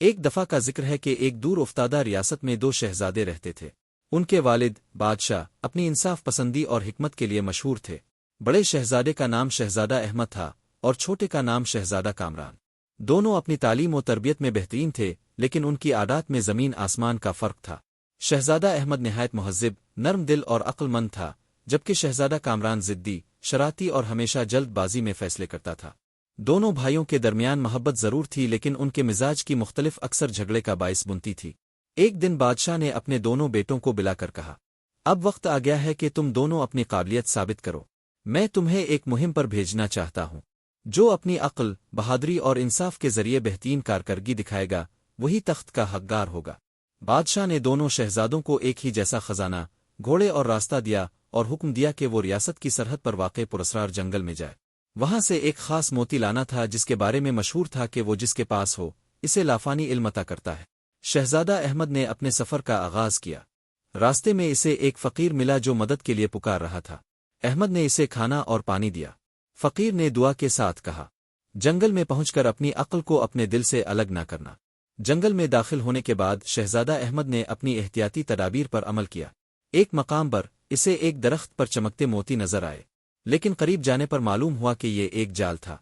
ایک دفعہ کا ذکر ہے کہ ایک دور افتادہ ریاست میں دو شہزادے رہتے تھے۔ ان کے والد بادشاہ اپنی انصاف پسندی اور حکمت کے لیے مشہور تھے۔ بڑے شہزادے کا نام شہزادہ احمد تھا اور چھوٹے کا نام شہزادہ کامران۔ دونوں اپنی تعلیم و تربیت میں بہترین تھے، لیکن ان کی عادات میں زمین آسمان کا فرق تھا۔ شہزادہ احمد نہایت مہذب، نرم دل اور عقل مند تھا، جبکہ شہزادہ کامران ضدی، شرارتی اور ہمیشہ جلد بازی میں فیصلے کرتا تھا۔ دونوں بھائیوں کے درمیان محبت ضرور تھی، لیکن ان کے مزاج کی مختلف اکثر جھگڑے کا باعث بنتی تھی۔ ایک دن بادشاہ نے اپنے دونوں بیٹوں کو بلا کر کہا، اب وقت آ گیا ہے کہ تم دونوں اپنی قابلیت ثابت کرو۔ میں تمہیں ایک مہم پر بھیجنا چاہتا ہوں۔ جو اپنی عقل، بہادری اور انصاف کے ذریعے بہترین کارکردگی دکھائے گا، وہی تخت کا حقدار ہوگا۔ بادشاہ نے دونوں شہزادوں کو ایک ہی جیسا خزانہ، گھوڑے اور راستہ دیا اور حکم دیا کہ وہ ریاست کی سرحد پر واقع پراسرار جنگل میں جائے۔ وہاں سے ایک خاص موتی لانا تھا جس کے بارے میں مشہور تھا کہ وہ جس کے پاس ہو اسے لافانی علم عطا کرتا ہے۔ شہزادہ احمد نے اپنے سفر کا آغاز کیا۔ راستے میں اسے ایک فقیر ملا جو مدد کے لیے پکار رہا تھا۔ احمد نے اسے کھانا اور پانی دیا۔ فقیر نے دعا کے ساتھ کہا، جنگل میں پہنچ کر اپنی عقل کو اپنے دل سے الگ نہ کرنا۔ جنگل میں داخل ہونے کے بعد شہزادہ احمد نے اپنی احتیاطی تدابیر پر عمل کیا۔ ایک مقام پر اسے ایک درخت پر چمکتے موتی نظر آئے، لیکن قریب جانے پر معلوم ہوا کہ یہ ایک جال تھا۔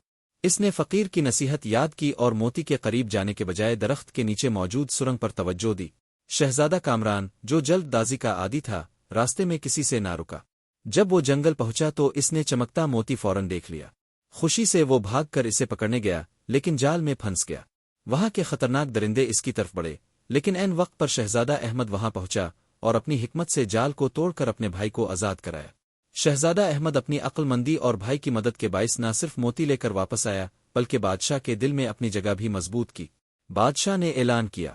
اس نے فقیر کی نصیحت یاد کی اور موتی کے قریب جانے کے بجائے درخت کے نیچے موجود سرنگ پر توجہ دی۔ شہزادہ کامران، جو جلد بازی کا عادی تھا، راستے میں کسی سے نہ رکا۔ جب وہ جنگل پہنچا تو اس نے چمکتا موتی فوراً دیکھ لیا۔ خوشی سے وہ بھاگ کر اسے پکڑنے گیا، لیکن جال میں پھنس گیا۔ وہاں کے خطرناک درندے اس کی طرف بڑھے، لیکن عین وقت پر شہزادہ احمد وہاں پہنچا اور اپنی حکمت سے جال کو توڑ کر اپنے بھائی کو آزاد کرایا۔ شہزادہ احمد اپنی عقل مندی اور بھائی کی مدد کے باعث نہ صرف موتی لے کر واپس آیا، بلکہ بادشاہ کے دل میں اپنی جگہ بھی مضبوط کی۔ بادشاہ نے اعلان کیا،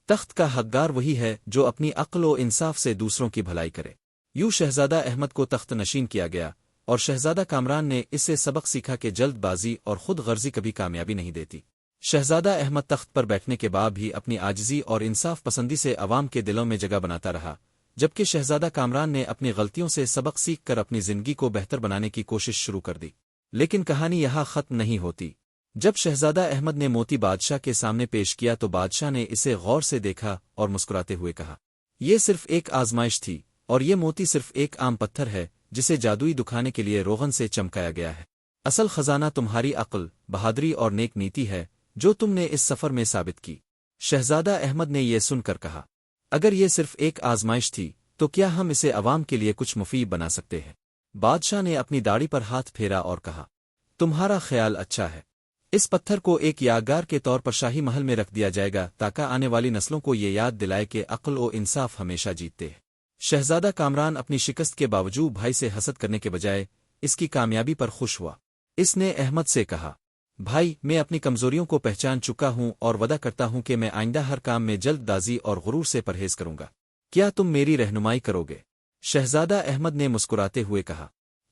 تخت کا حقدار وہی ہے جو اپنی عقل و انصاف سے دوسروں کی بھلائی کرے۔ یوں شہزادہ احمد کو تخت نشین کیا گیا، اور شہزادہ کامران نے اس سے سبق سیکھا کہ جلد بازی اور خود غرضی کبھی کامیابی نہیں دیتی۔ شہزادہ احمد تخت پر بیٹھنے کے بعد بھی اپنی عاجزی اور انصاف پسندی سے عوام کے دلوں میں جگہ بناتا رہا، جبکہ شہزادہ کامران نے اپنی غلطیوں سے سبق سیکھ کر اپنی زندگی کو بہتر بنانے کی کوشش شروع کر دی۔ لیکن کہانی یہاں ختم نہیں ہوتی۔ جب شہزادہ احمد نے موتی بادشاہ کے سامنے پیش کیا تو بادشاہ نے اسے غور سے دیکھا اور مسکراتے ہوئے کہا، یہ صرف ایک آزمائش تھی، اور یہ موتی صرف ایک عام پتھر ہے جسے جادوئی دکھانے کے لیے روغن سے چمکایا گیا ہے۔ اصل خزانہ تمہاری عقل، بہادری اور نیک نیتی ہے، جو تم نے اس سفر میں ثابت کی۔ شہزادہ احمد نے یہ سن کر کہا، اگر یہ صرف ایک آزمائش تھی تو کیا ہم اسے عوام کے لیے کچھ مفید بنا سکتے ہیں؟ بادشاہ نے اپنی داڑھی پر ہاتھ پھیرا اور کہا، تمہارا خیال اچھا ہے۔ اس پتھر کو ایک یادگار کے طور پر شاہی محل میں رکھ دیا جائے گا تاکہ آنے والی نسلوں کو یہ یاد دلائے کہ عقل و انصاف ہمیشہ جیتتے ہیں۔ شہزادہ کامران اپنی شکست کے باوجود بھائی سے حسد کرنے کے بجائے اس کی کامیابی پر خوش ہوا۔ اس نے احمد سے کہا، بھائی، میں اپنی کمزوریوں کو پہچان چکا ہوں اور وعدہ کرتا ہوں کہ میں آئندہ ہر کام میں جلد بازی اور غرور سے پرہیز کروں گا۔ کیا تم میری رہنمائی کرو گے؟ شہزادہ احمد نے مسکراتے ہوئے کہا،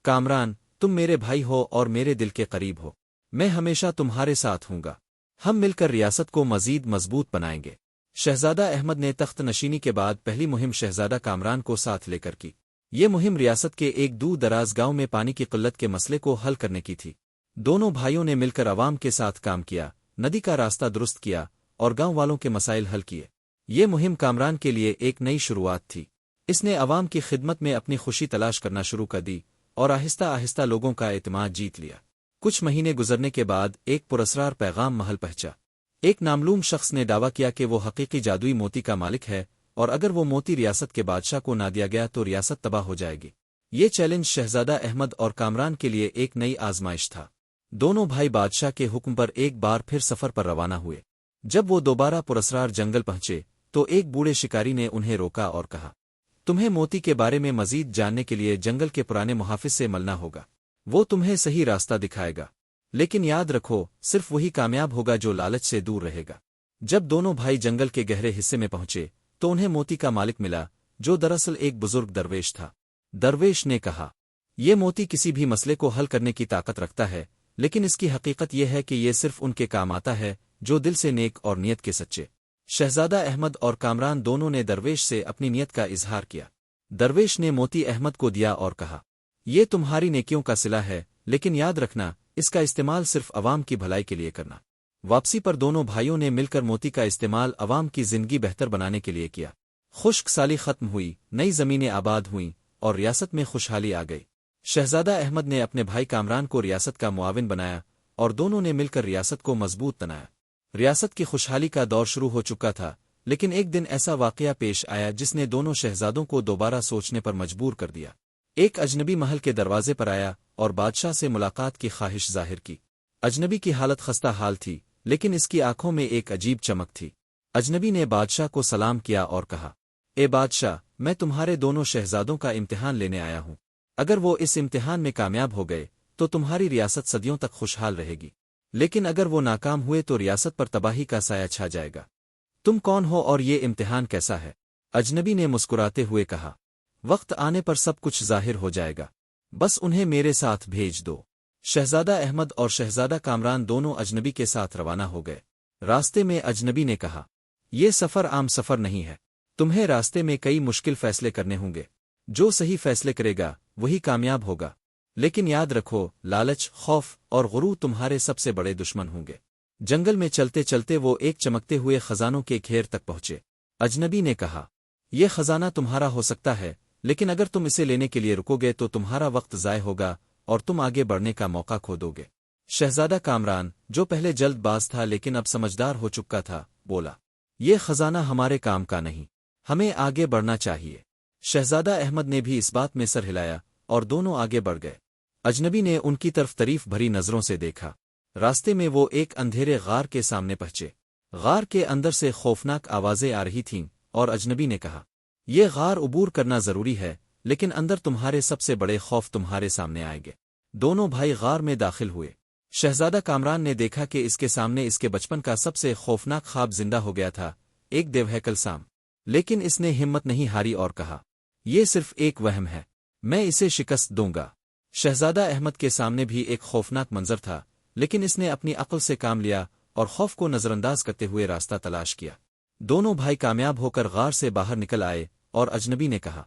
کامران، تم میرے بھائی ہو اور میرے دل کے قریب ہو۔ میں ہمیشہ تمہارے ساتھ ہوں گا۔ ہم مل کر ریاست کو مزید مضبوط بنائیں گے۔ شہزادہ احمد نے تخت نشینی کے بعد پہلی مہم شہزادہ کامران کو ساتھ لے کر کی۔ یہ مہم ریاست کے ایک دور دراز گاؤں میں پانی کی قلت کے مسئلے کو حل کرنے کی تھی۔ دونوں بھائیوں نے مل کر عوام کے ساتھ کام کیا، ندی کا راستہ درست کیا اور گاؤں والوں کے مسائل حل کیے۔ یہ مہم کامران کے لیے ایک نئی شروعات تھی۔ اس نے عوام کی خدمت میں اپنی خوشی تلاش کرنا شروع کر دی اور آہستہ آہستہ لوگوں کا اعتماد جیت لیا۔ کچھ مہینے گزرنے کے بعد ایک پراسرار پیغام محل پہنچا۔ ایک نامعلوم شخص نے دعویٰ کیا کہ وہ حقیقی جادوئی موتی کا مالک ہے، اور اگر وہ موتی ریاست کے بادشاہ کو نہ دیا گیا تو ریاست تباہ ہو جائے گی۔ یہ چیلنج شہزادہ احمد اور کامران کے لیے ایک نئی آزمائش تھا۔ دونوں بھائی بادشاہ کے حکم پر ایک بار پھر سفر پر روانہ ہوئے۔ جب وہ دوبارہ پراسرار جنگل پہنچے تو ایک بوڑھے شکاری نے انہیں روکا اور کہا، تمہیں موتی کے بارے میں مزید جاننے کے لیے جنگل کے پرانے محافظ سے ملنا ہوگا۔ وہ تمہیں صحیح راستہ دکھائے گا، لیکن یاد رکھو، صرف وہی کامیاب ہوگا جو لالچ سے دور رہے گا۔ جب دونوں بھائی جنگل کے گہرے حصے میں پہنچے تو انہیں موتی کا مالک ملا، جو دراصل ایک بزرگ درویش تھا۔ درویش نے کہا، یہ موتی کسی بھی مسئلے کو حل کرنے کی طاقت رکھتا ہے، لیکن اس کی حقیقت یہ ہے کہ یہ صرف ان کے کام آتا ہے جو دل سے نیک اور نیت کے سچے۔ شہزادہ احمد اور کامران دونوں نے درویش سے اپنی نیت کا اظہار کیا۔ درویش نے موتی احمد کو دیا اور کہا، یہ تمہاری نیکیوں کا صلہ ہے، لیکن یاد رکھنا، اس کا استعمال صرف عوام کی بھلائی کے لیے کرنا۔ واپسی پر دونوں بھائیوں نے مل کر موتی کا استعمال عوام کی زندگی بہتر بنانے کے لیے کیا۔ خشک سالی ختم ہوئی، نئی زمینیں آباد ہوئیں اور ریاست میں خوشحالی آ گئی۔ شہزادہ احمد نے اپنے بھائی کامران کو ریاست کا معاون بنایا اور دونوں نے مل کر ریاست کو مضبوط بنایا۔ ریاست کی خوشحالی کا دور شروع ہو چکا تھا، لیکن ایک دن ایسا واقعہ پیش آیا جس نے دونوں شہزادوں کو دوبارہ سوچنے پر مجبور کر دیا۔ ایک اجنبی محل کے دروازے پر آیا اور بادشاہ سے ملاقات کی خواہش ظاہر کی۔ اجنبی کی حالت خستہ حال تھی، لیکن اس کی آنکھوں میں ایک عجیب چمک تھی۔ اجنبی نے بادشاہ کو سلام کیا اور کہا، اے بادشاہ، میں تمہارے دونوں شہزادوں کا امتحان لینے آیا ہوں۔ اگر وہ اس امتحان میں کامیاب ہو گئے تو تمہاری ریاست صدیوں تک خوشحال رہے گی، لیکن اگر وہ ناکام ہوئے تو ریاست پر تباہی کا سایہ چھا جائے گا۔ تم کون ہو اور یہ امتحان کیسا ہے؟ اجنبی نے مسکراتے ہوئے کہا، وقت آنے پر سب کچھ ظاہر ہو جائے گا، بس انہیں میرے ساتھ بھیج دو۔ شہزادہ احمد اور شہزادہ کامران دونوں اجنبی کے ساتھ روانہ ہو گئے۔ راستے میں اجنبی نے کہا، یہ سفر عام سفر نہیں ہے، تمہیں راستے میں کئی مشکل فیصلے کرنے ہوں گے۔ جو صحیح فیصلے کرے گا وہی کامیاب ہوگا، لیکن یاد رکھو، لالچ، خوف اور غرور تمہارے سب سے بڑے دشمن ہوں گے۔ جنگل میں چلتے چلتے وہ ایک چمکتے ہوئے خزانوں کے گھیر تک پہنچے۔ اجنبی نے کہا، یہ خزانہ تمہارا ہو سکتا ہے، لیکن اگر تم اسے لینے کے لیے رکو گے تو تمہارا وقت ضائع ہوگا اور تم آگے بڑھنے کا موقع کھو دو گے۔ شہزادہ کامران، جو پہلے جلد باز تھا لیکن اب سمجھدار ہو چکا تھا، بولا، یہ خزانہ ہمارے کام کا نہیں، ہمیں آگے بڑھنا چاہیے۔ شہزادہ احمد نے بھی اس بات میں سر ہلایا اور دونوں آگے بڑھ گئے۔ اجنبی نے ان کی طرف تعریف بھری نظروں سے دیکھا۔ راستے میں وہ ایک اندھیرے غار کے سامنے پہنچے۔ غار کے اندر سے خوفناک آوازیں آ رہی تھیں اور اجنبی نے کہا، یہ غار عبور کرنا ضروری ہے، لیکن اندر تمہارے سب سے بڑے خوف تمہارے سامنے آئیں گے۔ دونوں بھائی غار میں داخل ہوئے۔ شہزادہ کامران نے دیکھا کہ اس کے سامنے اس کے بچپن کا سب سے خوفناک خواب زندہ ہو گیا تھا، ایک دیوہیکل سام۔ لیکن اس نے ہمت نہیں ہاری اور کہا، یہ صرف ایک وہم ہے، میں اسے شکست دوں گا۔ شہزادہ احمد کے سامنے بھی ایک خوفناک منظر تھا، لیکن اس نے اپنی عقل سے کام لیا اور خوف کو نظر انداز کرتے ہوئے راستہ تلاش کیا۔ دونوں بھائی کامیاب ہو کر غار سے باہر نکل آئے اور اجنبی نے کہا،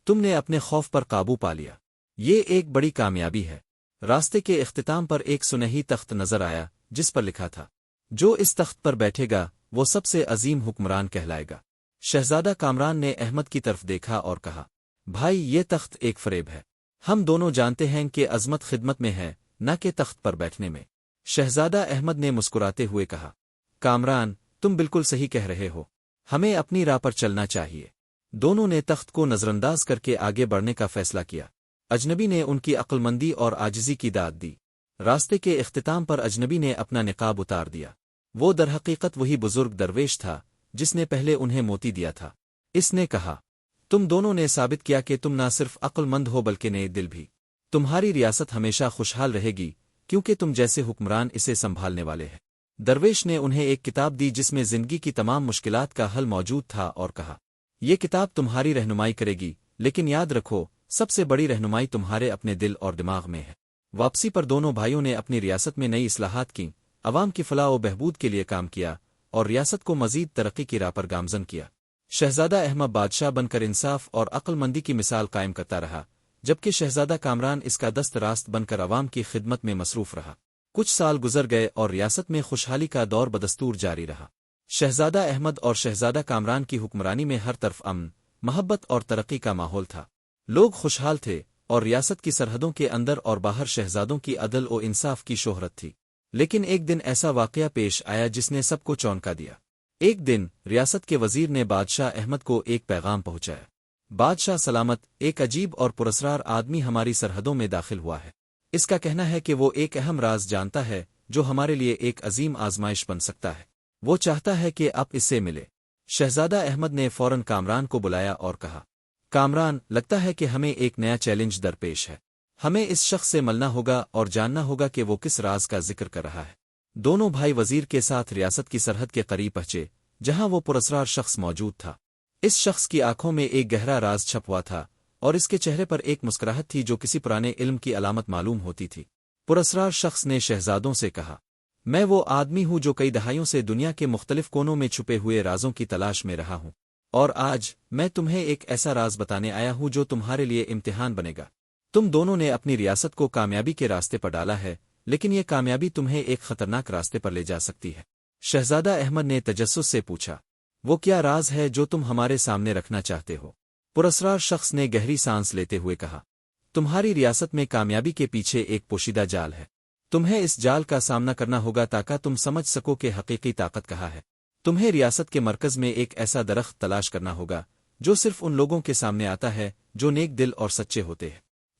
تم نے اپنے خوف پر قابو پا لیا، یہ ایک بڑی کامیابی ہے۔ راستے کے اختتام پر ایک سنہری تخت نظر آیا جس پر لکھا تھا، جو اس تخت پر بیٹھے گا وہ سب سے عظیم حکمران کہلائے گا۔ شہزادہ کامران نے احمد کی طرف دیکھا اور کہا، بھائی، یہ تخت ایک فریب ہے، ہم دونوں جانتے ہیں کہ عظمت خدمت میں ہے، نہ کہ تخت پر بیٹھنے میں۔ شہزادہ احمد نے مسکراتے ہوئے کہا، کامران، تم بالکل صحیح کہہ رہے ہو، ہمیں اپنی راہ پر چلنا چاہیے۔ دونوں نے تخت کو نظر انداز کر کے آگے بڑھنے کا فیصلہ کیا۔ اجنبی نے ان کی عقل مندی اور عاجزی کی داد دی۔ راستے کے اختتام پر اجنبی نے اپنا نقاب اتار دیا۔ وہ درحقیقت وہی بزرگ درویش تھا جس نے پہلے انہیں موتی دیا تھا۔ اس نے کہا، تم دونوں نے ثابت کیا کہ تم نہ صرف عقل مند ہو بلکہ نیک دل بھی۔ تمہاری ریاست ہمیشہ خوشحال رہے گی کیونکہ تم جیسے حکمران اسے سنبھالنے والے ہیں۔ درویش نے انہیں ایک کتاب دی جس میں زندگی کی تمام مشکلات کا حل موجود تھا اور کہا، یہ کتاب تمہاری رہنمائی کرے گی، لیکن یاد رکھو، سب سے بڑی رہنمائی تمہارے اپنے دل اور دماغ میں ہے۔ واپسی پر دونوں بھائیوں نے اپنی ریاست میں نئی اصلاحات کیں، عوام کی فلاح و بہبود کے لیے کام کیا اور ریاست کو مزید ترقی کی راہ پر گامزن کیا۔ شہزادہ احمد بادشاہ بن کر انصاف اور عقل مندی کی مثال قائم کرتا رہا، جبکہ شہزادہ کامران اس کا دست راست بن کر عوام کی خدمت میں مصروف رہا۔ کچھ سال گزر گئے اور ریاست میں خوشحالی کا دور بدستور جاری رہا۔ شہزادہ احمد اور شہزادہ کامران کی حکمرانی میں ہر طرف امن، محبت اور ترقی کا ماحول تھا۔ لوگ خوشحال تھے اور ریاست کی سرحدوں کے اندر اور باہر شہزادوں کی عدل و انصاف کی شہرت تھی۔ لیکن ایک دن ایسا واقعہ پیش آیا جس نے سب کو چونکا دیا۔ ایک دن ریاست کے وزیر نے بادشاہ احمد کو ایک پیغام پہنچایا، بادشاہ سلامت، ایک عجیب اور پراسرار آدمی ہماری سرحدوں میں داخل ہوا ہے۔ اس کا کہنا ہے کہ وہ ایک اہم راز جانتا ہے جو ہمارے لیے ایک عظیم آزمائش بن سکتا ہے۔ وہ چاہتا ہے کہ آپ اس سے ملے۔ شہزادہ احمد نے فوراً کامران کو بلایا اور کہا، کامران، لگتا ہے کہ ہمیں ایک نیا چیلنج درپیش ہے۔ ہمیں اس شخص سے ملنا ہوگا اور جاننا ہوگا کہ وہ کس راز کا ذکر کر رہا ہے۔ دونوں بھائی وزیر کے ساتھ ریاست کی سرحد کے قریب پہنچے جہاں وہ پراسرار شخص موجود تھا۔ اس شخص کی آنکھوں میں ایک گہرا راز چھپ ہوا تھا اور اس کے چہرے پر ایک مسکراہٹ تھی جو کسی پرانے علم کی علامت معلوم ہوتی تھی۔ پراسرار شخص نے شہزادوں سے کہا، میں وہ آدمی ہوں جو کئی دہائیوں سے دنیا کے مختلف کونوں میں چھپے ہوئے رازوں کی تلاش میں رہا ہوں، اور آج میں تمہیں ایک ایسا راز بتانے آیا ہوں جو تمہارے لیے امتحان بنے گا۔ تم دونوں نے اپنی ریاست کو کامیابی کے راستے پر ڈالا ہے، لیکن یہ کامیابی تمہیں ایک خطرناک راستے پر لے جا سکتی ہے۔ شہزادہ احمد نے تجسس سے پوچھا، وہ کیا راز ہے جو تم ہمارے سامنے رکھنا چاہتے ہو؟ پراسرار شخص نے گہری سانس لیتے ہوئے کہا، تمہاری ریاست میں کامیابی کے پیچھے ایک پوشیدہ جال ہے۔ تمہیں اس جال کا سامنا کرنا ہوگا تاکہ تم سمجھ سکو کہ حقیقی طاقت کہاں ہے۔ تمہیں ریاست کے مرکز میں ایک ایسا درخت تلاش کرنا ہوگا جو صرف ان لوگوں کے سامنے آتا ہے جو نیک دل اور سچے ہوتے ہیں۔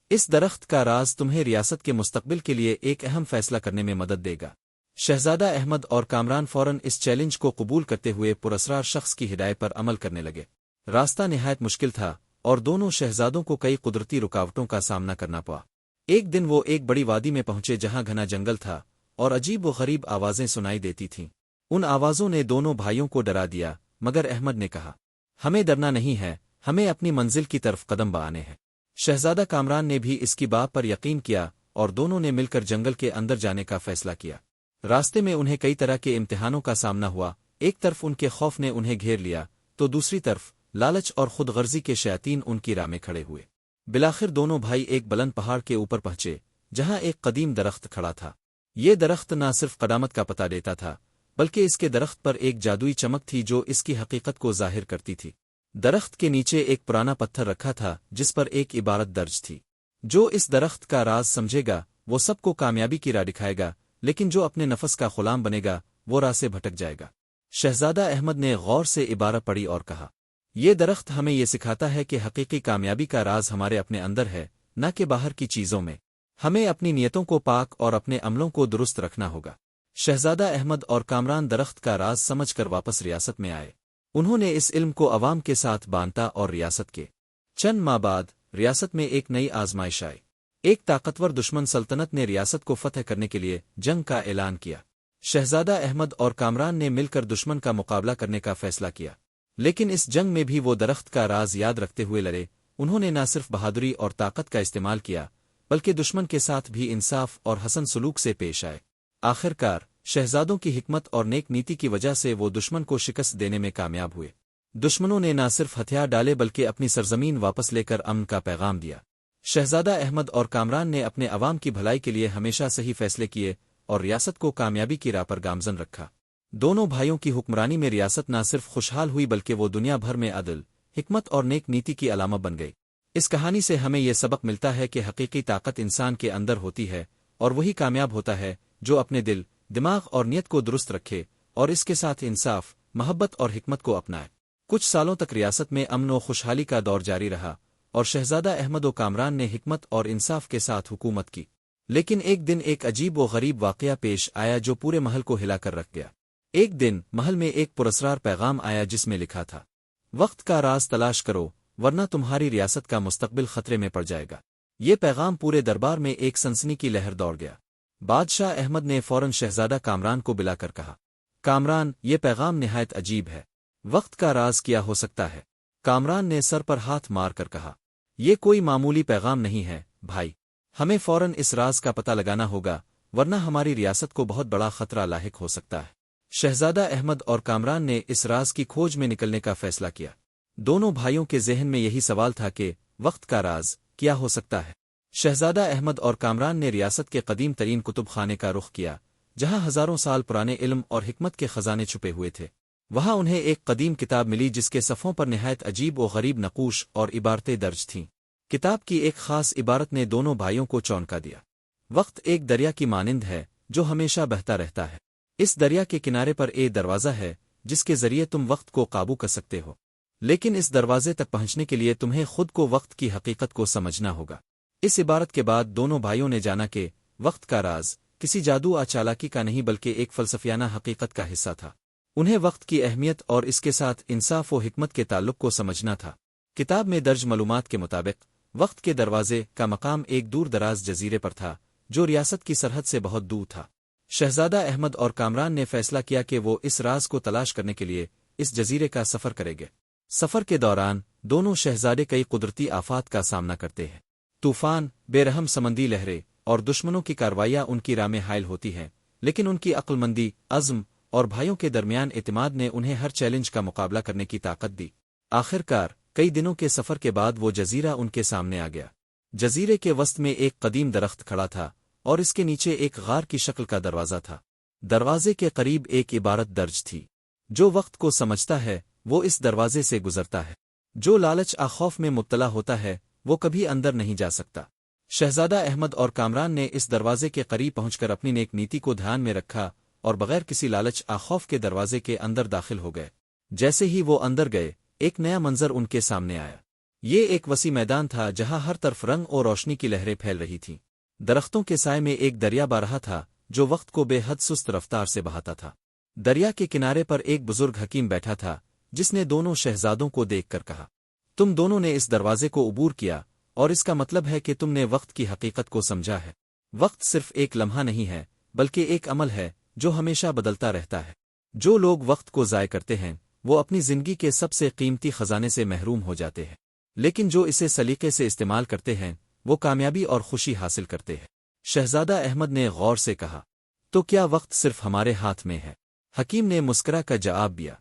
اس درخت کا راز تمہیں ریاست کے مستقبل کے لیے ایک اہم فیصلہ کرنے میں مدد دے گا۔ شہزادہ احمد اور کامران فوراً اس چیلنج کو قبول کرتے ہوئے پراسرار شخص کی ہدایت پر عمل کرنے لگے۔ راستہ نہایت مشکل تھا اور دونوں شہزادوں کو کئی قدرتی رکاوٹوں کا سامنا کرنا پڑا۔ ایک دن وہ ایک بڑی وادی میں پہنچے جہاں گھنا جنگل تھا اور عجیب و غریب آوازیں سنائی دیتی تھیں۔ ان آوازوں نے دونوں بھائیوں کو ڈرا دیا، مگر احمد نے کہا، ہمیں ڈرنا نہیں ہے، ہمیں اپنی منزل کی طرف قدم بڑھانے ہیں۔ شہزادہ کامران نے بھی اس کی بات پر یقین کیا اور دونوں نے مل کر جنگل کے اندر جانے کا فیصلہ کیا۔ راستے میں انہیں کئی طرح کے امتحانوں کا سامنا ہوا۔ ایک طرف ان کے خوف نے انہیں گھیر لیا تو دوسری طرف لالچ اور خود غرضی کے شیاطین ان کی راہ میں کھڑے ہوئے۔ بالآخر دونوں بھائی ایک بلند پہاڑ کے اوپر پہنچے جہاں ایک قدیم درخت کھڑا تھا۔ یہ درخت نہ صرف قدامت کا پتہ دیتا تھا بلکہ اس کے درخت پر ایک جادوئی چمک تھی جو اس کی حقیقت کو ظاہر کرتی تھی۔ درخت کے نیچے ایک پرانا پتھر رکھا تھا جس پر ایک عبارت درج تھی، جو اس درخت کا راز سمجھے گا وہ سب کو کامیابی کی راہ دکھائے گا، لیکن جو اپنے نفس کا غلام بنے گا وہ راہ سے بھٹک جائے گا۔ شہزادہ احمد نے غور سے عبارت پڑھی اور کہا، یہ درخت ہمیں یہ سکھاتا ہے کہ حقیقی کامیابی کا راز ہمارے اپنے اندر ہے، نہ کہ باہر کی چیزوں میں۔ ہمیں اپنی نیتوں کو پاک اور اپنے عملوں کو درست رکھنا ہوگا۔ شہزادہ احمد اور کامران درخت کا راز سمجھ کر واپس ریاست میں آئے۔ انہوں نے اس علم کو عوام کے ساتھ بانٹا اور ریاست کے چند ماہ بعد ریاست میں ایک نئی آزمائش آئی۔ ایک طاقتور دشمن سلطنت نے ریاست کو فتح کرنے کے لیے جنگ کا اعلان کیا۔ شہزادہ احمد اور کامران نے مل کر دشمن کا مقابلہ کرنے کا فیصلہ کیا، لیکن اس جنگ میں بھی وہ درخت کا راز یاد رکھتے ہوئے لڑے۔ انہوں نے نہ صرف بہادری اور طاقت کا استعمال کیا بلکہ دشمن کے ساتھ بھی انصاف اور حسن سلوک سے پیش آئے۔ آخر کار شہزادوں کی حکمت اور نیک نیتی کی وجہ سے وہ دشمن کو شکست دینے میں کامیاب ہوئے۔ دشمنوں نے نہ صرف ہتھیار ڈالے بلکہ اپنی سرزمین واپس لے کر امن کا پیغام دیا۔ شہزادہ احمد اور کامران نے اپنے عوام کی بھلائی کے لیے ہمیشہ صحیح فیصلے کیے اور ریاست کو کامیابی کی راہ پر گامزن رکھا۔ دونوں بھائیوں کی حکمرانی میں ریاست نہ صرف خوشحال ہوئی بلکہ وہ دنیا بھر میں عدل، حکمت اور نیک نیتی کی علامت بن گئی۔ اس کہانی سے ہمیں یہ سبق ملتا ہے کہ حقیقی طاقت انسان کے اندر ہوتی ہے اور وہی کامیاب ہوتا ہے جو اپنے دل، دماغ اور نیت کو درست رکھے اور اس کے ساتھ انصاف، محبت اور حکمت کو اپنائے۔ کچھ سالوں تک ریاست میں امن و خوشحالی کا دور جاری رہا اور شہزادہ احمد و کامران نے حکمت اور انصاف کے ساتھ حکومت کی۔ لیکن ایک دن ایک عجیب و غریب واقعہ پیش آیا جو پورے محل کو ہلا کر رکھ گیا۔ ایک دن محل میں ایک پراسرار پیغام آیا جس میں لکھا تھا، وقت کا راز تلاش کرو ورنہ تمہاری ریاست کا مستقبل خطرے میں پڑ جائے گا۔ یہ پیغام پورے دربار میں ایک سنسنی کی لہر دوڑ گیا۔ بادشاہ احمد نے فوراً شہزادہ کامران کو بلا کر کہا، کامران، یہ پیغام نہایت عجیب ہے، وقت کا راز کیا ہو سکتا ہے؟ کامران نے سر پر ہاتھ مار کر کہا، یہ کوئی معمولی پیغام نہیں ہے بھائی، ہمیں فوراً اس راز کا پتہ لگانا ہوگا ورنہ ہماری ریاست کو بہت بڑا خطرہ لاحق ہو سکتا ہے۔ شہزادہ احمد اور کامران نے اس راز کی کھوج میں نکلنے کا فیصلہ کیا۔ دونوں بھائیوں کے ذہن میں یہی سوال تھا کہ وقت کا راز کیا ہو سکتا ہے۔ شہزادہ احمد اور کامران نے ریاست کے قدیم ترین کتب خانے کا رخ کیا جہاں ہزاروں سال پرانے علم اور حکمت کے خزانے چھپے ہوئے تھے۔ وہاں انہیں ایک قدیم کتاب ملی جس کے صفحوں پر نہایت عجیب و غریب نقوش اور عبارتیں درج تھیں۔ کتاب کی ایک خاص عبارت نے دونوں بھائیوں کو چونکا دیا، وقت ایک دریا کی مانند ہے جو ہمیشہ بہتا رہتا ہے۔ اس دریا کے کنارے پر ایک دروازہ ہے جس کے ذریعے تم وقت کو قابو کر سکتے ہو، لیکن اس دروازے تک پہنچنے کے لیے تمہیں خود کو وقت کی حقیقت کو سمجھنا ہوگا۔ اس عبارت کے بعد دونوں بھائیوں نے جانا کہ وقت کا راز کسی جادو چالاکی کا نہیں بلکہ ایک فلسفیانہ حقیقت کا حصہ تھا۔ انہیں وقت کی اہمیت اور اس کے ساتھ انصاف و حکمت کے تعلق کو سمجھنا تھا۔ کتاب میں درج معلومات کے مطابق وقت کے دروازے کا مقام ایک دور دراز جزیرے پر تھا جو ریاست کی سرحد سے بہت دور تھا۔ شہزادہ احمد اور کامران نے فیصلہ کیا کہ وہ اس راز کو تلاش کرنے کے لیے اس جزیرے کا سفر کریں گے۔ سفر کے دوران دونوں شہزادے کئی قدرتی آفات کا سامنا کرتے ہیں۔ طوفان، بے رحم سمندری لہریں اور دشمنوں کی کارروائیاں ان کی راہ میں حائل ہوتی ہیں، لیکن ان کی عقل مندی، عزم اور بھائیوں کے درمیان اعتماد نے انہیں ہر چیلنج کا مقابلہ کرنے کی طاقت دی۔ آخر کار کئی دنوں کے سفر کے بعد وہ جزیرہ ان کے سامنے آ گیا۔ جزیرے کے وسط میں ایک قدیم درخت کھڑا تھا اور اس کے نیچے ایک غار کی شکل کا دروازہ تھا۔ دروازے کے قریب ایک عبارت درج تھی: جو وقت کو سمجھتا ہے وہ اس دروازے سے گزرتا ہے، جو لالچ خوف میں مبتلا ہوتا ہے وہ کبھی اندر نہیں جا سکتا۔ شہزادہ احمد اور کامران نے اس دروازے کے قریب پہنچ کر اپنی نیک نیتی کو دھیان میں رکھا اور بغیر کسی لالچ خوف کے دروازے کے اندر داخل ہو گئے۔ جیسے ہی وہ اندر گئے، ایک نیا منظر ان کے سامنے آیا۔ یہ ایک وسیع میدان تھا جہاں ہر طرف رنگ اور روشنی کی لہریں پھیل رہی تھیں۔ درختوں کے سائے میں ایک دریا بہہ رہا تھا جو وقت کو بے حد سست رفتار سے بہاتا تھا۔ دریا کے کنارے پر ایک بزرگ حکیم بیٹھا تھا جس نے دونوں شہزادوں کو دیکھ کر کہا: تم دونوں نے اس دروازے کو عبور کیا، اور اس کا مطلب ہے کہ تم نے وقت کی حقیقت کو سمجھا ہے۔ وقت صرف ایک لمحہ نہیں ہے بلکہ ایک عمل ہے جو ہمیشہ بدلتا رہتا ہے۔ جو لوگ وقت کو ضائع کرتے ہیں وہ اپنی زندگی کے سب سے قیمتی خزانے سے محروم ہو جاتے ہیں، لیکن جو اسے سلیقے سے استعمال کرتے ہیں وہ کامیابی اور خوشی حاصل کرتے ہیں۔ شہزادہ احمد نے غور سے کہا: تو کیا وقت صرف ہمارے ہاتھ میں ہے؟ حکیم نے مسکرا کر جواب دیا: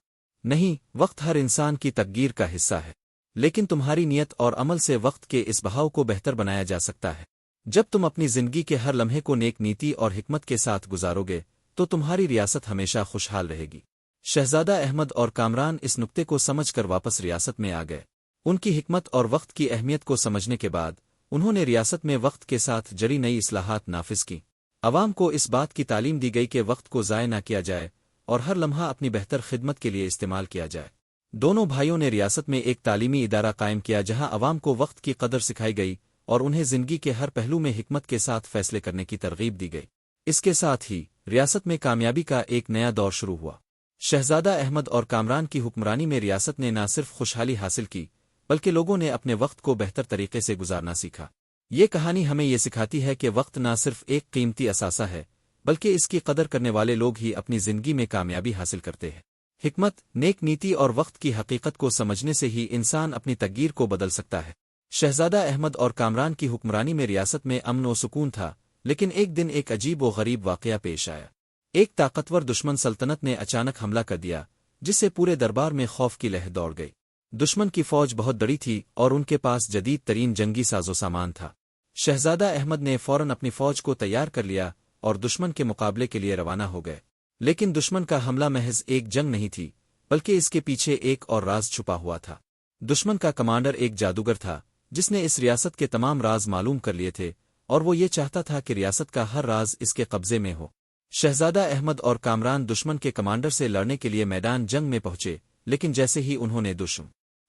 نہیں، وقت ہر انسان کی تقدیر کا حصہ ہے، لیکن تمہاری نیت اور عمل سے وقت کے اس بہاؤ کو بہتر بنایا جا سکتا ہے۔ جب تم اپنی زندگی کے ہر لمحے کو نیک نیتی اور حکمت کے ساتھ گزارو گے تو تمہاری ریاست ہمیشہ خوشحال رہے گی۔ شہزادہ احمد اور کامران اس نقطے کو سمجھ کر واپس ریاست میں آ گئے۔ ان کی حکمت اور وقت کی اہمیت کو سمجھنے کے بعد انہوں نے ریاست میں وقت کے ساتھ جاری نئی اصلاحات نافذ کیں۔ عوام کو اس بات کی تعلیم دی گئی کہ وقت کو ضائع نہ کیا جائے اور ہر لمحہ اپنی بہتر خدمت کے لیے استعمال کیا جائے۔ دونوں بھائیوں نے ریاست میں ایک تعلیمی ادارہ قائم کیا جہاں عوام کو وقت کی قدر سکھائی گئی اور انہیں زندگی کے ہر پہلو میں حکمت کے ساتھ فیصلے کرنے کی ترغیب دی گئی۔ اس کے ساتھ ہی ریاست میں کامیابی کا ایک نیا دور شروع ہوا۔ شہزادہ احمد اور کامران کی حکمرانی میں ریاست نے نہ صرف خوشحالی حاصل کی بلکہ لوگوں نے اپنے وقت کو بہتر طریقے سے گزارنا سیکھا۔ یہ کہانی ہمیں یہ سکھاتی ہے کہ وقت نہ صرف ایک قیمتی اثاثہ ہے بلکہ اس کی قدر کرنے والے لوگ ہی اپنی زندگی میں کامیابی حاصل کرتے ہیں۔ حکمت، نیک نیتی اور وقت کی حقیقت کو سمجھنے سے ہی انسان اپنی تقدیر کو بدل سکتا ہے۔ شہزادہ احمد اور کامران کی حکمرانی میں ریاست میں امن و سکون تھا، لیکن ایک دن ایک عجیب و غریب واقعہ پیش آیا۔ ایک طاقتور دشمن سلطنت نے اچانک حملہ کر دیا جس سے پورے دربار میں خوف کی لہر دوڑ گئی۔ دشمن کی فوج بہت بڑی تھی اور ان کے پاس جدید ترین جنگی ساز و سامان تھا۔ شہزادہ احمد نے فوراً اپنی فوج کو تیار کر لیا اور دشمن کے مقابلے کے لیے روانہ ہو گئے۔ لیکن دشمن کا حملہ محض ایک جنگ نہیں تھی بلکہ اس کے پیچھے ایک اور راز چھپا ہوا تھا۔ دشمن کا کمانڈر ایک جادوگر تھا جس نے اس ریاست کے تمام راز معلوم کر لیے تھے اور وہ یہ چاہتا تھا کہ ریاست کا ہر راز اس کے قبضے میں ہو۔ شہزادہ احمد اور کامران دشمن کے کمانڈر سے لڑنے کے لیے میدان جنگ میں پہنچے، لیکن جیسے ہی انہوں نے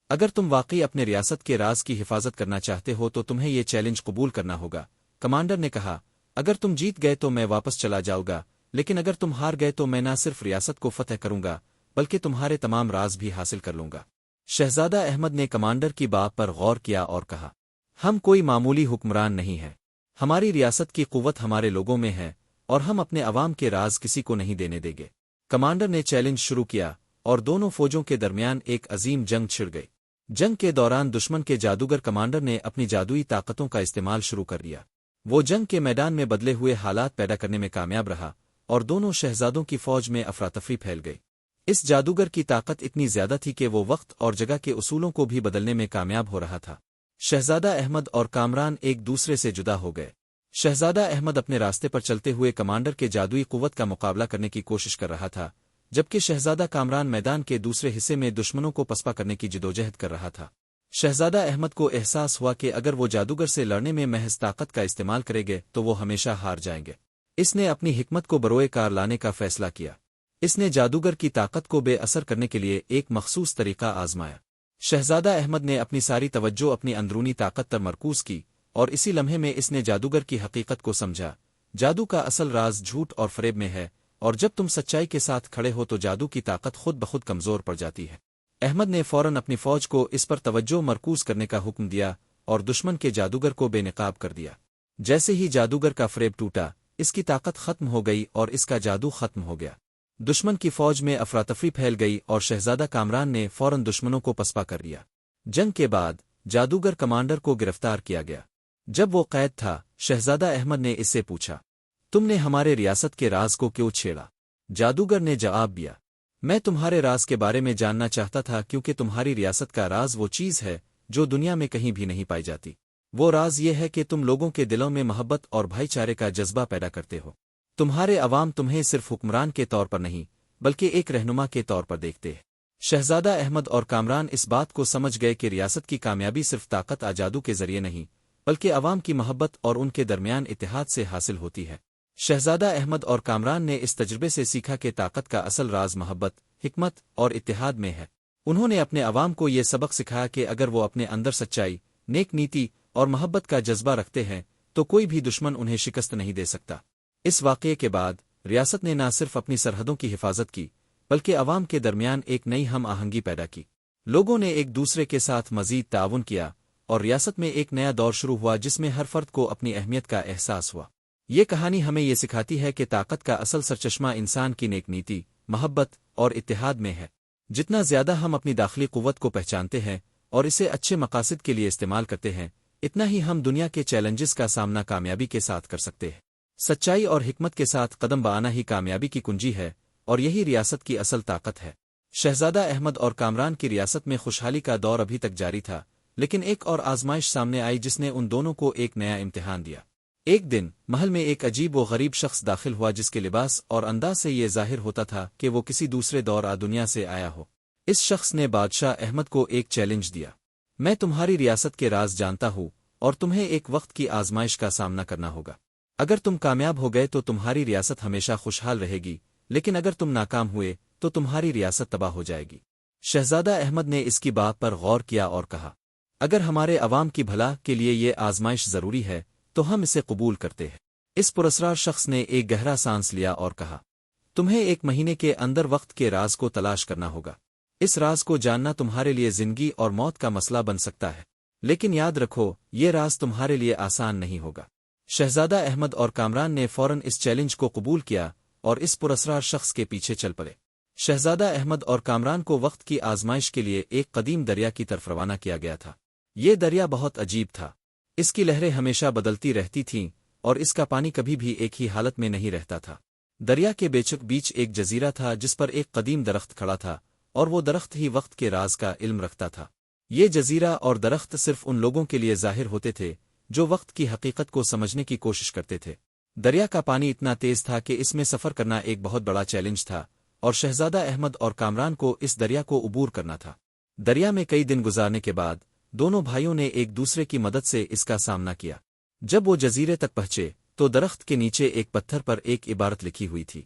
اگر تم واقعی اپنے ریاست کے راز کی حفاظت کرنا چاہتے ہو تو تمہیں یہ چیلنج قبول کرنا ہوگا، کمانڈر نے کہا۔ اگر تم جیت گئے تو میں واپس چلا جاؤں گا، لیکن اگر تم ہار گئے تو میں نہ صرف ریاست کو فتح کروں گا بلکہ تمہارے تمام راز بھی حاصل کر لوں گا۔ شہزادہ احمد نے کمانڈر کی بات پر غور کیا اور کہا: ہم کوئی معمولی حکمران نہیں ہیں، ہماری ریاست کی قوت ہمارے لوگوں میں ہے اور ہم اپنے عوام کے راز کسی کو نہیں دینے دیں گے۔ کمانڈر نے چیلنج شروع کیا اور دونوں فوجوں کے درمیان ایک عظیم جنگ چھڑ گئی۔ جنگ کے دوران دشمن کے جادوگر کمانڈر نے اپنی جادوئی طاقتوں کا استعمال شروع کر دیا۔ وہ جنگ کے میدان میں بدلے ہوئے حالات پیدا کرنے میں کامیاب رہا اور دونوں شہزادوں کی فوج میں افراتفری پھیل گئی۔ اس جادوگر کی طاقت اتنی زیادہ تھی کہ وہ وقت اور جگہ کے اصولوں کو بھی بدلنے میں کامیاب ہو رہا تھا۔ شہزادہ احمد اور کامران ایک دوسرے سے جدا ہو گئے۔ شہزادہ احمد اپنے راستے پر چلتے ہوئے کمانڈر کے جادوئی قوت کا مقابلہ کرنے کی کوشش کر رہا تھا، جبکہ شہزادہ کامران میدان کے دوسرے حصے میں دشمنوں کو پسپا کرنے کی جدوجہد کر رہا تھا۔ شہزادہ احمد کو احساس ہوا کہ اگر وہ جادوگر سے لڑنے میں محض طاقت کا استعمال کریں گے تو وہ ہمیشہ ہار جائیں گے۔ اس نے اپنی حکمت کو بروئے کار لانے کا فیصلہ کیا۔ اس نے جادوگر کی طاقت کو بے اثر کرنے کے لیے ایک مخصوص طریقہ آزمایا۔ شہزادہ احمد نے اپنی ساری توجہ اپنی اندرونی طاقت پر مرکوز کی اور اسی لمحے میں اس نے جادوگر کی حقیقت کو سمجھا۔ جادو کا اصل راز جھوٹ اور فریب میں ہے، اور جب تم سچائی کے ساتھ کھڑے ہو تو جادو کی طاقت خود بخود کمزور پڑ جاتی ہے۔ احمد نے فوراً اپنی فوج کو اس پر توجہ مرکوز کرنے کا حکم دیا اور دشمن کے جادوگر کو بے نقاب کر دیا۔ جیسے ہی جادوگر کا فریب ٹوٹا، اس کی طاقت ختم ہو گئی اور اس کا جادو ختم ہو گیا۔ دشمن کی فوج میں افراتفری پھیل گئی اور شہزادہ کامران نے فوراً دشمنوں کو پسپا کر دیا۔ جنگ کے بعد جادوگر کمانڈر کو گرفتار کیا گیا۔ جب وہ قید تھا، شہزادہ احمد نے اس سے پوچھا: تم نے ہمارے ریاست کے راز کو کیوں چھیڑا؟ جادوگر نے جواب دیا: میں تمہارے راز کے بارے میں جاننا چاہتا تھا کیونکہ تمہاری ریاست کا راز وہ چیز ہے جو دنیا میں کہیں بھی نہیں پائی جاتی۔ وہ راز یہ ہے کہ تم لوگوں کے دلوں میں محبت اور بھائی چارے کا جذبہ پیدا کرتے ہو۔ تمہارے عوام تمہیں صرف حکمران کے طور پر نہیں بلکہ ایک رہنما کے طور پر دیکھتے ہیں۔ شہزادہ احمد اور کامران اس بات کو سمجھ گئے کہ ریاست کی کامیابی صرف طاقت آجادو کے ذریعے نہیں بلکہ عوام کی محبت اور ان کے درمیان اتحاد سے حاصل ہوتی ہے۔ شہزادہ احمد اور کامران نے اس تجربے سے سیکھا کہ طاقت کا اصل راز محبت، حکمت اور اتحاد میں ہے۔ انہوں نے اپنے عوام کو یہ سبق سکھایا کہ اگر وہ اپنے اندر سچائی، نیک نیتی اور محبت کا جذبہ رکھتے ہیں تو کوئی بھی دشمن انہیں شکست نہیں دے سکتا۔ اس واقعے کے بعد ریاست نے نہ صرف اپنی سرحدوں کی حفاظت کی بلکہ عوام کے درمیان ایک نئی ہم آہنگی پیدا کی۔ لوگوں نے ایک دوسرے کے ساتھ مزید تعاون کیا اور ریاست میں ایک نیا دور شروع ہوا جس میں ہر فرد کو اپنی اہمیت کا احساس ہوا۔ یہ کہانی ہمیں یہ سکھاتی ہے کہ طاقت کا اصل سرچشمہ انسان کی نیک نیتی، محبت اور اتحاد میں ہے۔ جتنا زیادہ ہم اپنی داخلی قوت کو پہچانتے ہیں اور اسے اچھے مقاصد کے لیے استعمال کرتے ہیں، اتنا ہی ہم دنیا کے چیلنجز کا سامنا کامیابی کے ساتھ کر سکتے ہیں۔ سچائی اور حکمت کے ساتھ قدم بآنا ہی کامیابی کی کنجی ہے اور یہی ریاست کی اصل طاقت ہے۔ شہزادہ احمد اور کامران کی ریاست میں خوشحالی کا دور ابھی تک جاری تھا، لیکن ایک اور آزمائش سامنے آئی جس نے ان دونوں کو ایک نیا امتحان دیا۔ ایک دن محل میں ایک عجیب و غریب شخص داخل ہوا جس کے لباس اور انداز سے یہ ظاہر ہوتا تھا کہ وہ کسی دوسرے دور دنیا سے آیا ہو۔ اس شخص نے بادشاہ احمد کو ایک چیلنج دیا، میں تمہاری ریاست کے راز جانتا ہوں اور تمہیں ایک وقت کی آزمائش کا سامنا کرنا ہوگا۔ اگر تم کامیاب ہو گئے تو تمہاری ریاست ہمیشہ خوشحال رہے گی، لیکن اگر تم ناکام ہوئے تو تمہاری ریاست تباہ ہو جائے گی۔ شہزادہ احمد نے اس کی بات پر غور کیا اور کہا، اگر ہمارے عوام کی بھلا کے لیے یہ آزمائش ضروری ہے تو ہم اسے قبول کرتے ہیں۔ اس پراسرار شخص نے ایک گہرا سانس لیا اور کہا، تمہیں 1 مہینے کے اندر وقت کے راز کو تلاش کرنا ہوگا۔ اس راز کو جاننا تمہارے لیے زندگی اور موت کا مسئلہ بن سکتا ہے، لیکن یاد رکھو یہ راز تمہارے لیے آسان نہیں ہوگا۔ شہزادہ احمد اور کامران نے فوراً اس چیلنج کو قبول کیا اور اس پراسرار شخص کے پیچھے چل پڑے۔ شہزادہ احمد اور کامران کو وقت کی آزمائش کے لیے ایک قدیم دریا کی طرف روانہ کیا گیا تھا۔ یہ دریا بہت عجیب تھا، اس کی لہریں ہمیشہ بدلتی رہتی تھیں اور اس کا پانی کبھی بھی ایک ہی حالت میں نہیں رہتا تھا۔ دریا کے بیچ ایک جزیرہ تھا جس پر ایک قدیم درخت کھڑا تھا اور وہ درخت ہی وقت کے راز کا علم رکھتا تھا۔ یہ جزیرہ اور درخت صرف ان لوگوں کے لیے ظاہر ہوتے تھے جو وقت کی حقیقت کو سمجھنے کی کوشش کرتے تھے۔ دریا کا پانی اتنا تیز تھا کہ اس میں سفر کرنا ایک بہت بڑا چیلنج تھا اور شہزادہ احمد اور کامران کو اس دریا کو عبور کرنا تھا۔ دریا میں کئی دن گزارنے کے بعد دونوں بھائیوں نے ایک دوسرے کی مدد سے اس کا سامنا کیا۔ جب وہ جزیرے تک پہنچے تو درخت کے نیچے ایک پتھر پر ایک عبارت لکھی ہوئی تھی،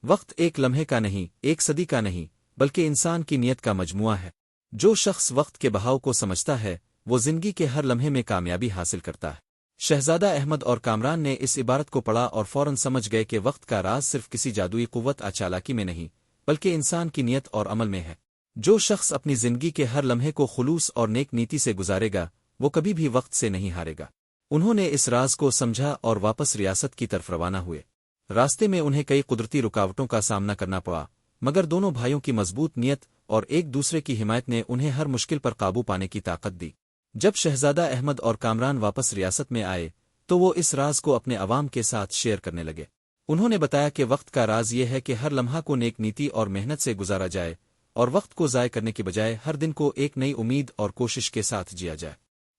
وقت ایک لمحے کا نہیں، ایک صدی کا نہیں، بلکہ انسان کی نیت کا مجموعہ ہے۔ جو شخص وقت کے بہاؤ کو سمجھتا ہے وہ زندگی کے ہر لمحے میں کامیابی حاصل کرتا ہے۔ شہزادہ احمد اور کامران نے اس عبارت کو پڑھا اور فوراً سمجھ گئے کہ وقت کا راز صرف کسی جادوئی قوت چالاکی میں نہیں بلکہ انسان کی نیت اور عمل میں ہے۔ جو شخص اپنی زندگی کے ہر لمحے کو خلوص اور نیک نیتی سے گزارے گا وہ کبھی بھی وقت سے نہیں ہارے گا۔ انہوں نے اس راز کو سمجھا اور واپس ریاست کی طرف روانہ ہوئے۔ راستے میں انہیں کئی قدرتی رکاوٹوں کا سامنا کرنا پڑا، مگر دونوں بھائیوں کی مضبوط نیت اور ایک دوسرے کی حمایت نے انہیں ہر مشکل پر قابو پانے کی طاقت دی۔ جب شہزادہ احمد اور کامران واپس ریاست میں آئے تو وہ اس راز کو اپنے عوام کے ساتھ شیئر کرنے لگے۔ انہوں نے بتایا کہ وقت کا راز یہ ہے کہ ہر لمحہ کو نیک نیتی اور محنت سے گزارا جائے اور وقت کو ضائع کرنے کی بجائے ہر دن کو ایک نئی امید اور کوشش کے ساتھ جیا جائے۔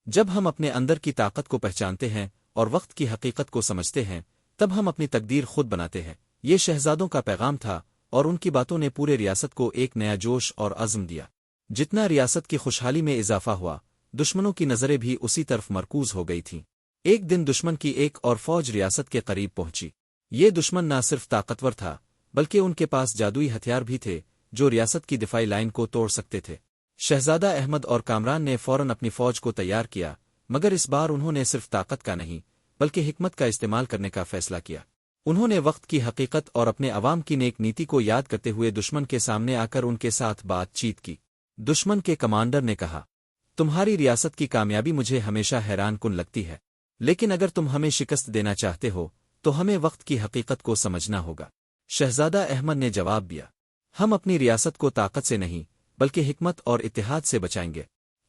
جب ہم اپنے اندر کی طاقت کو پہچانتے ہیں اور وقت کی حقیقت کو سمجھتے ہیں تب ہم اپنی تقدیر خود بناتے ہیں۔ یہ شہزادوں کا پیغام تھا اور ان کی باتوں نے پورے ریاست کو ایک نیا جوش اور عزم دیا۔ جتنا ریاست کی خوشحالی میں اضافہ ہوا، دشمنوں کی نظریں بھی اسی طرف مرکوز ہو گئی تھیں۔ ایک دن دشمن کی ایک اور فوج ریاست کے قریب پہنچی۔ یہ دشمن نہ صرف طاقتور تھا بلکہ ان کے پاس جادوئی ہتھیار بھی تھے جو ریاست کی دفاعی لائن کو توڑ سکتے تھے۔ شہزادہ احمد اور کامران نے فوراً اپنی فوج کو تیار کیا، مگر اس بار انہوں نے صرف طاقت کا نہیں بلکہ حکمت کا استعمال کرنے کا فیصلہ کیا۔ انہوں نے وقت کی حقیقت اور اپنے عوام کی نیک نیتی کو یاد کرتے ہوئے دشمن کے سامنے آ کر ان کے ساتھ بات چیت کی۔ دشمن کے کمانڈر نے کہا، تمہاری ریاست کی کامیابی مجھے ہمیشہ حیران کن لگتی ہے، لیکن اگر تم ہمیں شکست دینا چاہتے ہو تو ہمیں وقت کی حقیقت کو سمجھنا ہوگا۔ شہزادہ احمد نے جواب دیا، ہم اپنی ریاست کو طاقت سے نہیں بلکہ حکمت اور اتحاد سے بچائیں گے۔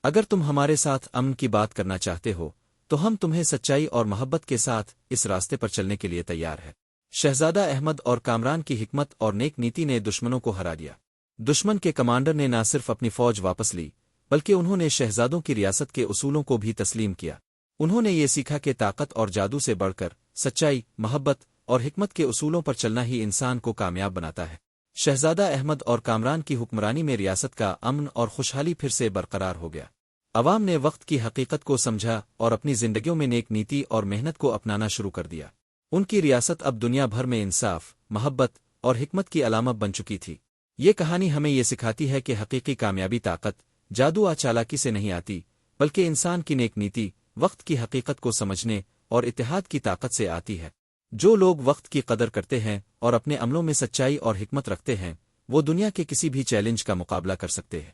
اگر تم ہمارے ساتھ امن کی بات کرنا چاہتے ہو تو ہم تمہیں سچائی اور محبت کے ساتھ اس راستے پر چلنے کے لیے تیار ہے۔ شہزادہ احمد اور کامران کی حکمت اور نیک نیتی نے دشمنوں کو ہرا دیا۔ دشمن کے کمانڈر نے نہ صرف اپنی فوج واپس لی بلکہ انہوں نے شہزادوں کی ریاست کے اصولوں کو بھی تسلیم کیا۔ انہوں نے یہ سیکھا کہ طاقت اور جادو سے بڑھ کر سچائی، محبت اور حکمت کے اصولوں پر چلنا ہی انسان کو کامیاب بناتا ہے۔ شہزادہ احمد اور کامران کی حکمرانی میں ریاست کا امن اور خوشحالی پھر سے برقرار ہو گیا۔ عوام نے وقت کی حقیقت کو سمجھا اور اپنی زندگیوں میں نیک نیتی اور محنت کو اپنانا شروع کر دیا۔ ان کی ریاست اب دنیا بھر میں انصاف، محبت اور حکمت کی علامت بن چکی تھی۔ یہ کہانی ہمیں یہ سکھاتی ہے کہ حقیقی کامیابی طاقت، جادو یا چالاکی سے نہیں آتی، بلکہ انسان کی نیک نیتی، وقت کی حقیقت کو سمجھنے اور اتحاد کی طاقت سے آتی ہے۔ جو لوگ وقت کی قدر کرتے ہیں اور اپنے عملوں میں سچائی اور حکمت رکھتے ہیں، وہ دنیا کے کسی بھی چیلنج کا مقابلہ کر سکتے ہیں۔